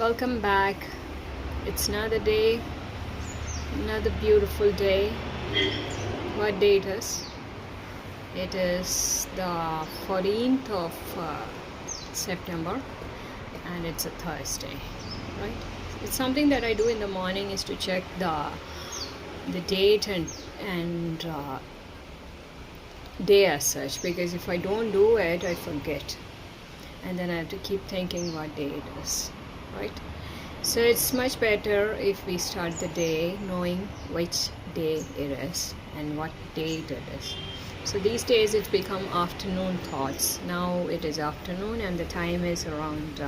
Welcome back. It's another day, another beautiful day. What day it is? It is the 14th of September, and it's a Thursday, right? It's something that I do in the morning is to check the date and day as such, because if I don't do it, I forget, and then I have to keep thinking what day it is, right? So it's much better if we start the day knowing which day it is and what date it is. So these days it's become afternoon thoughts. Now it is afternoon and the time is around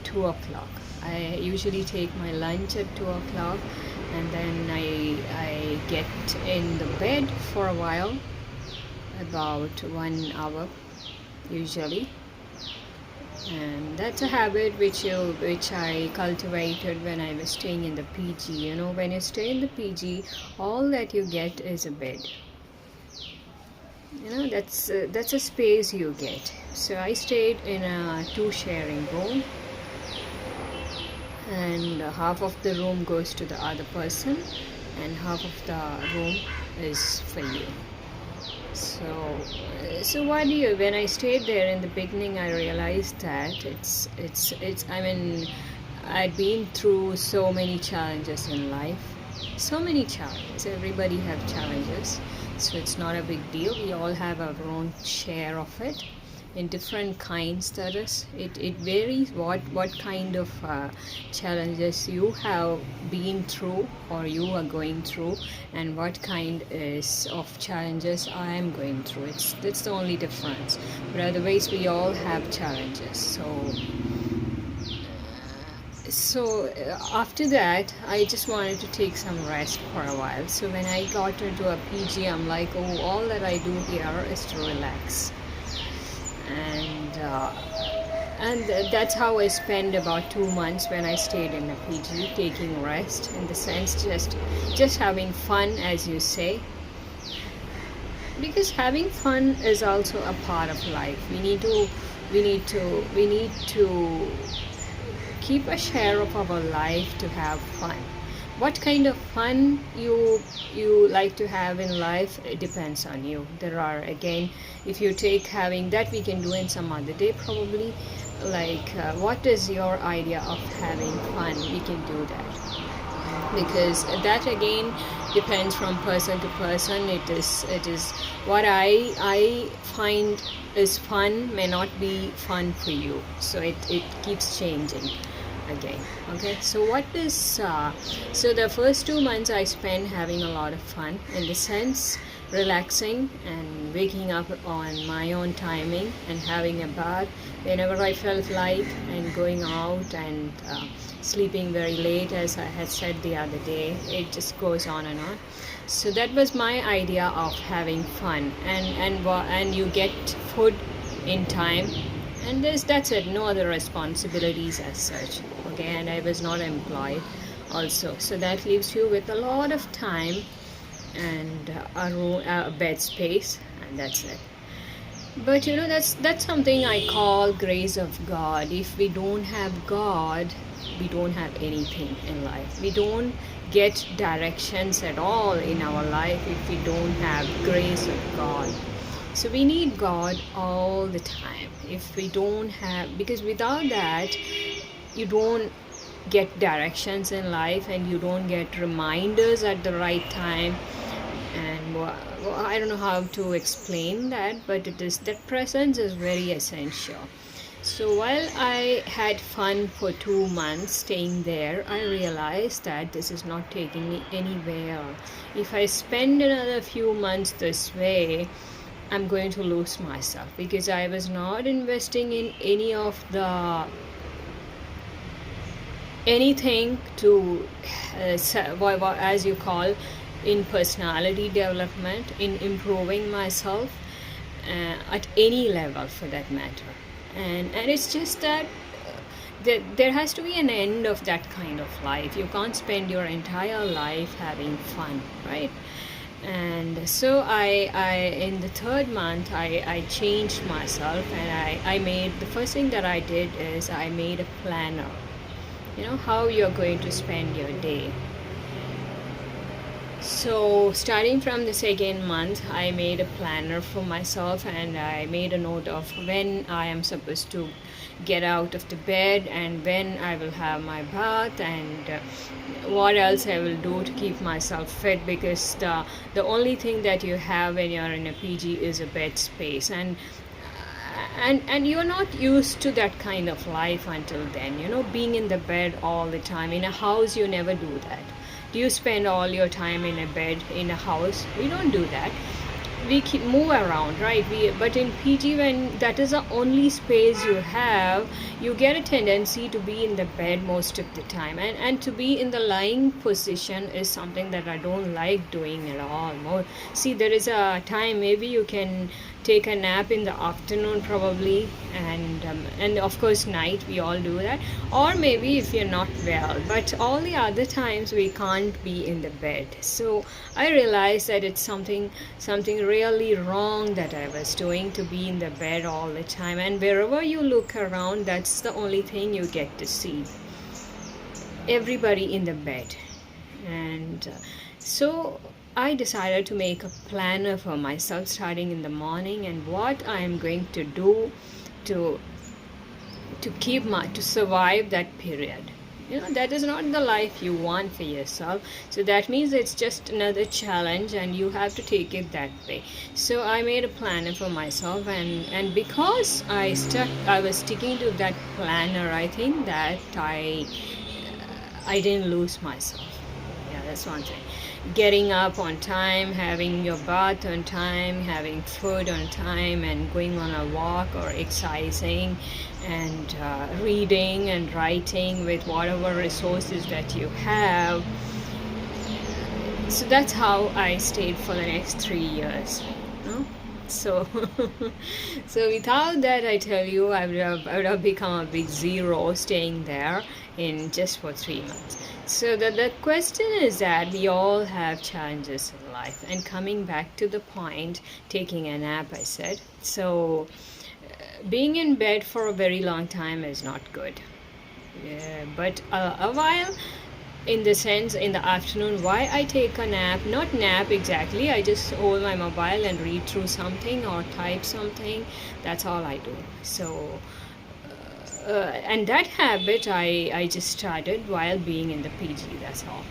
2 o'clock. I usually take my lunch at 2 o'clock, and then I get in the bed for a while, about 1 hour usually. And that's a habit which I cultivated when I was staying in the PG. You know, when you stay in the PG, all that you get is a bed. You know, that's a space you get. So I stayed in a 2 sharing room, and half of the room goes to the other person, and half of the room is for you. So what do you? When I stayed there in the beginning, I realized that it's. I mean, I'd been through so many challenges in life, so many challenges. Everybody have challenges, so it's not a big deal. We all have our own share of it, in different kinds. That is, it varies what kind of challenges you have been through or you are going through, and what kind of challenges I am going through. That's the only difference, but otherwise we all have challenges. So after that, I just wanted to take some rest for a while. So when I got into a PG, I'm like, oh, all that I do here is to relax. And that's how I spent about 2 months when I stayed in a PG, taking rest, in the sense just having fun, as you say, because having fun is also a part of life. We need to keep a share of our life to have fun. What kind of fun you like to have in life, it depends on you. There are, again, if you take having that, we can do in some other day probably, like what is your idea of having fun? We can do that, because that again depends from person to person. It is what I find is fun may not be fun for you, so it keeps changing again. Okay, so what is so the first 2 months I spent having a lot of fun, in the sense relaxing and waking up on my own timing and having a bath whenever I felt like, and going out and sleeping very late, as I had said the other day. It just goes on and on. So that was my idea of having fun, and you get food in time, and that's it. No other responsibilities as such. Okay, and I was not employed also, so that leaves you with a lot of time and a bed space, and that's it. But you know, that's something I call grace of God. If we don't have God, we don't have anything in life. We don't get directions at all in our life if we don't have grace of God. So we need God all the time. If we don't have, because without that, you don't get directions in life, and you don't get reminders at the right time. And I don't know how to explain that, but it is, that presence is very essential. So while I had fun for 2 months staying there, I realized that this is not taking me anywhere. If I spend another few months this way, I'm going to lose myself, because I was not investing in anything to as you call, in personality development, in improving myself at any level for that matter. And it's just that there has to be an end of that kind of life. You can't spend your entire life having fun, right? And so I in the 3rd month I changed myself, and I made, the first thing that I did is I made a planner. how you're going to spend your day. So, starting from the second month, I made a planner for myself, and I made a note of when I am supposed to get out of the bed and when I will have my bath, and what else I will do to keep myself fit, because the only thing that you have when you're in a PG is a bed space, and you're not used to that kind of life until then, being in the bed all the time. In a house, you never do that. Do you spend all your time in a bed in a house? We don't do that. We keep move around, right? But in PG, when that is the only space you have, you get a tendency to be in the bed most of the time, and to be in the lying position is something that I don't like doing at all. See, there is a time maybe you can take a nap in the afternoon probably, and of course night, we all do that, or maybe if you're not well, but all the other times we can't be in the bed. So I realized that it's something really wrong that I was doing, to be in the bed all the time, and wherever you look around, that's the only thing you get to see, everybody in the bed. And so I decided to make a planner for myself starting in the morning, and what I am going to do to to survive that period. That is not the life you want for yourself. So that means it's just another challenge, and you have to take it that way. So I made a planner for myself, and because I was sticking to that planner, I think that I didn't lose myself. Yeah, that's one thing. Getting up on time, having your bath on time, having food on time, and going on a walk or exercising, and reading and writing with whatever resources that you have. So that's how I stayed for the next 3 years. So so without that, I tell you, I would have become a big zero staying there in just for 3 months. So the question is that we all have challenges in life, and coming back to the point, taking a nap, I said. So being in bed for a very long time is not good. Yeah, but a while, in the sense, in the afternoon, why I take a nap, not nap exactly, I just hold my mobile and read through something or type something. That's all I do. So and that habit I just started while being in the PG. That's all.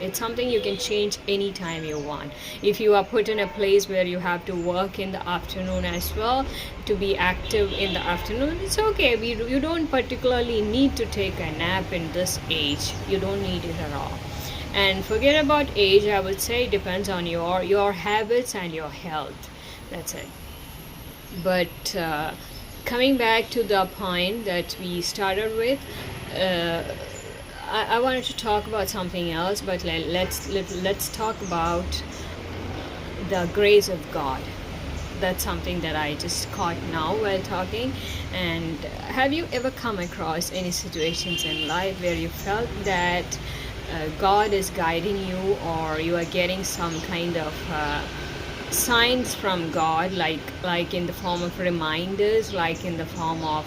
It's something you can change anytime you want. If you are put in a place where you have to work in the afternoon as well, to be active in the afternoon, it's okay. You don't particularly need to take a nap in this age. You don't need it at all. And forget about age, I would say it depends on your habits and your health. That's it. But coming back to the point that we started with, I wanted to talk about something else, but let's talk about the grace of God. That's something that I just caught now while talking. And have you ever come across any situations in life where you felt that God is guiding you, or you are getting some kind of signs from God, like in the form of reminders, like in the form of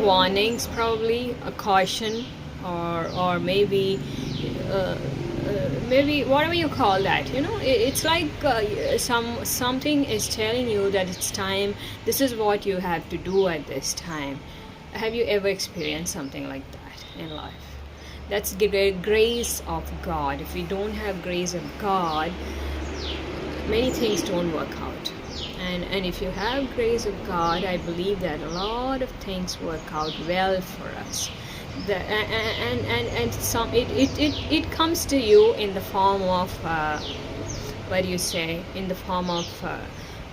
warnings, probably a caution, or maybe maybe whatever you call that, it's like something is telling you that it's time, this is what you have to do at this time. Have you ever experienced something like that in life? That's the grace of God. If we don't have grace of God, many things don't work out. And if you have grace of God, I believe that a lot of things work out well for us. It comes to you in the form of in the form of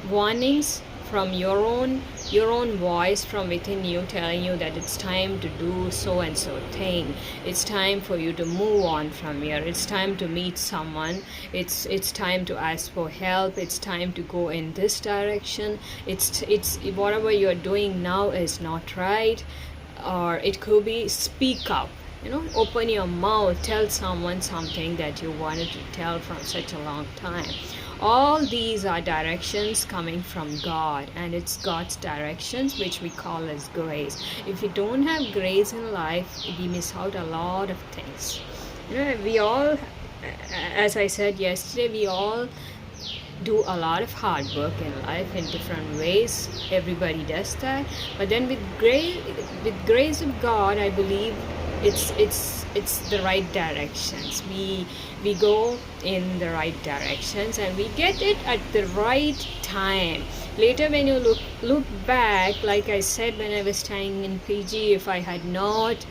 warnings from your own voice from within you, telling you that it's time to do so and so thing. It's time for you to move on from here. It's time to meet someone. It's time to ask for help. It's time to go in this direction. It's whatever you're doing now is not right. Or it could be speak up. Open your mouth, tell someone something that you wanted to tell from such a long time. All these are directions coming from God, and it's God's directions which we call as grace. If we don't have grace in life, we miss out a lot of things. We all, as I said yesterday, we all do a lot of hard work in life in different ways. Everybody does that, but then with grace of God, I believe it's the right directions. We go in the right directions, and we get it at the right time. Later, when you look back, like I said, when I was staying in PG, if I had not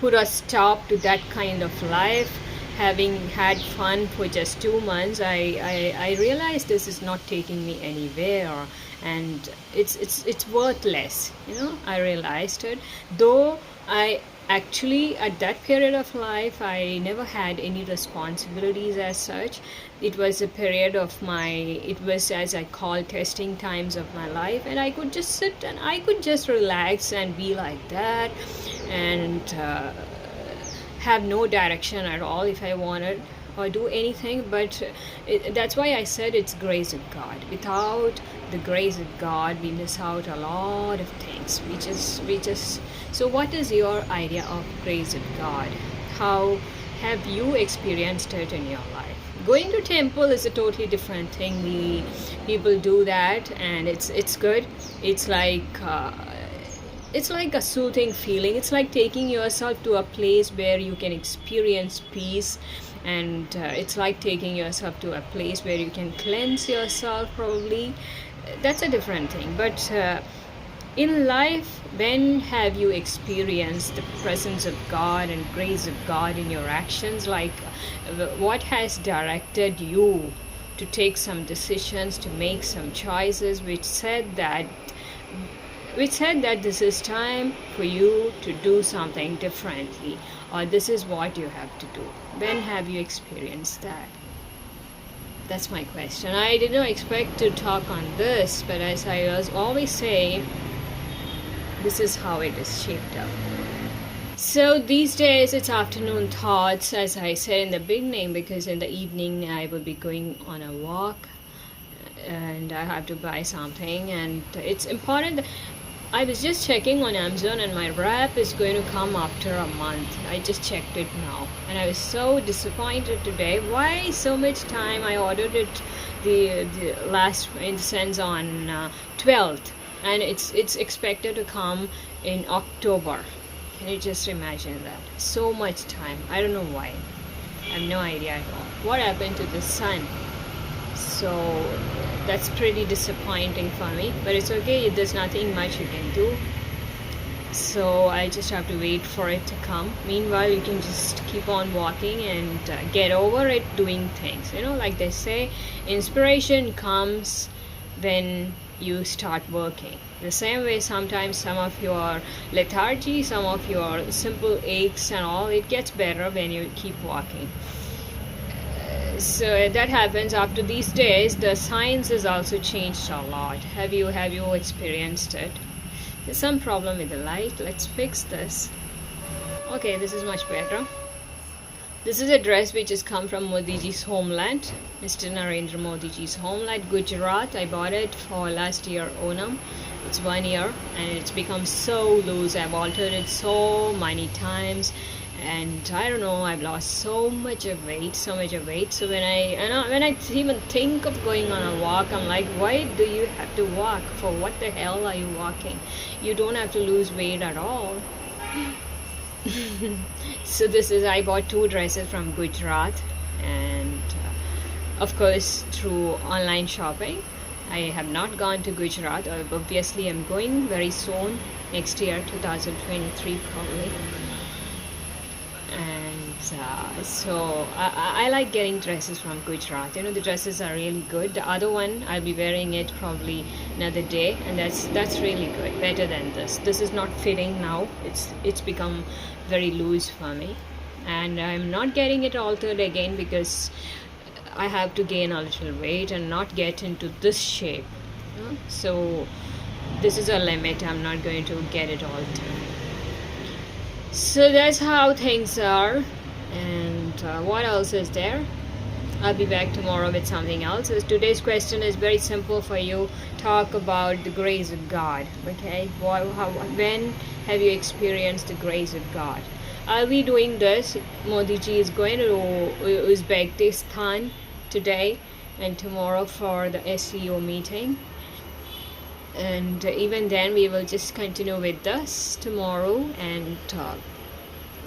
put a stop to that kind of life, having had fun for just 2 months, I realized this is not taking me anywhere, and it's worthless. I realized it. Though I actually, at that period of life, I never had any responsibilities as such. It was a period of it was, as I call, testing times of my life, and I could just sit and I could just relax and be like that, and have no direction at all if I wanted or do anything. But that's why I said it's grace of God. Without the grace of God, we miss out a lot of things. We just So what is your idea of grace of God? How have you experienced it in your life? Going to temple is a totally different thing. People do that, and it's good. It's like a soothing feeling. It's like taking yourself to a place where you can experience peace, and it's like taking yourself to a place where you can cleanse yourself, probably. That's a different thing. But in life, when have you experienced the presence of God and grace of God in your actions? Like, what has directed you to take some decisions, to make some choices, which said that this is time for you to do something differently, or this is what you have to do? When have you experienced that? That's my question. I did not expect to talk on this, but as I was always saying, this is how it is shaped up. So these days it's afternoon thoughts, as I said in the beginning, because in the evening I will be going on a walk and I have to buy something, and it's important. I was just checking on Amazon, and my wrap is going to come after a month. I just checked it now, and I was so disappointed today. Why so much time? I ordered it the last, in the sense, on 12th, and it's expected to come in October. Can you just imagine that? So much time. I don't know why. I have no idea at all. What happened to the sun? So that's pretty disappointing for me, but it's okay. There's nothing much you can do. So I just have to wait for it to come. Meanwhile, you can just keep on walking and get over it, doing things. Like they say, inspiration comes when you start working. The same way, sometimes some of your lethargy, some of your simple aches and all, it gets better when you keep walking. So that happens. After these days, the science has also changed a lot. Have you experienced it? There's some problem with the light. Let's fix this. Okay, this is much better. This is a dress which has come from Modiji's homeland, Mr. Narendra Modiji's homeland, Gujarat. I bought it for last year Onam. It's 1 year, and it's become so loose. I've altered it so many times, and I don't know, I've lost so much of weight. So when I even think of going on a walk, I'm like, why do you have to walk? For what the hell are you walking? You don't have to lose weight at all. So I bought 2 dresses from Gujarat, and of course through online shopping. I have not gone to Gujarat. Obviously I'm going very soon, next year, 2023 probably. And so I like getting dresses from Gujarat. The dresses are really good. The other one, I'll be wearing it probably another day, and that's really good, better than this. This is not fitting now. It's become very loose for me, and I'm not getting it altered again because I have to gain a little weight and not get into this shape. So this is a limit. I'm not going to get it altered. So that's how things are. And what else is there? I'll be back tomorrow with something else. Today's question is very simple for you. Talk about the grace of God. Okay, when have you experienced the grace of God? I'll be doing this. Modi ji is going to Uzbekistan today and tomorrow for the SEO meeting. And even then, we will just continue with this tomorrow, and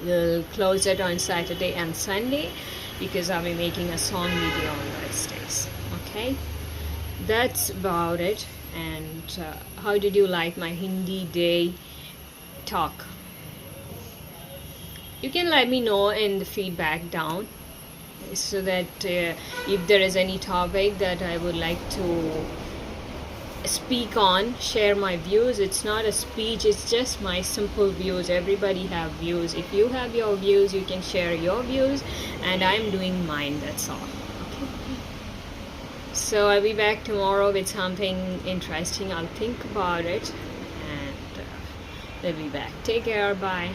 we'll close it on Saturday and Sunday, because I'll be making a song video on those days. Okay, that's about it. And how did you like my Hindi day talk? You can let me know in the feedback down, so that if there is any topic that I would like to speak on, share my views. It's not a speech, it's just my simple views. Everybody have views. If you have your views, you can share your views, and I'm doing mine. That's all. Okay, so I'll be back tomorrow with something interesting. I'll think about it, and we'll be back. Take care. Bye.